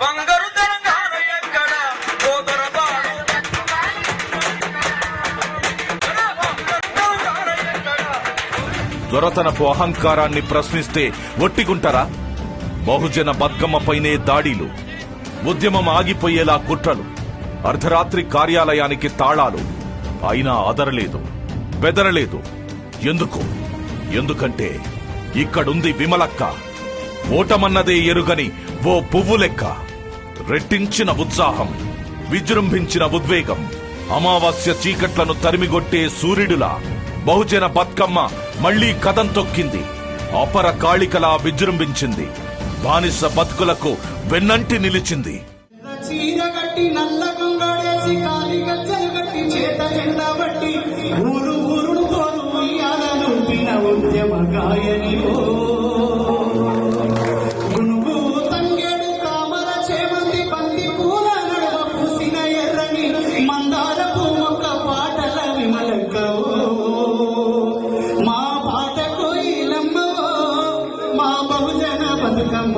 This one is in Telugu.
బంగారు తెలంగాణ ఎక్కడ దొరతనపు అహంకారాన్ని ప్రశ్నిస్తే ఒట్టిగుంటారా? బహుజన బతుకమ్మపైనే దాడిలు, ఉద్యమం ఆగిపోయేలా కుట్రలు, అర్ధరాత్రి కార్యాలయానికి తాళాలు. అయినా అదరలేదు, బెదరలేదు. ఎందుకంటే ఇక్కడుంది విమలక్క, ఓటమన్నదే ఎరుగని ఓ పువ్వు లెక్క. రెట్టించిన ఉత్సాహం, విజృంభించిన ఉద్వేగం, అమావాస్య చీకట్లను తరిమిగొట్టే సూర్యుడులా బహుజన బతుకమ్మ మళ్లీ కదం తొక్కింది. అపర కాళికలా విజృంభించింది, బానిస బతుకులకు వెన్నంటి నిలిచింది. చీరగట్టి నల్ల కొంగడేసి కాలి గజ్జలు గట్టి చేత జెండా బట్టి ఊరు ఊరును తోడు ఉయ్యాలను పిన ఉద్యమ గాయని గునుగు తంగేడు కామల చేమంతి పంది పూల నడుమ పూసిన ఎర్రని మందార పూమొక్క పాటల విమలక్క మా పాట కోయిలమ్మ మా బహుజన బతుకమ్మ.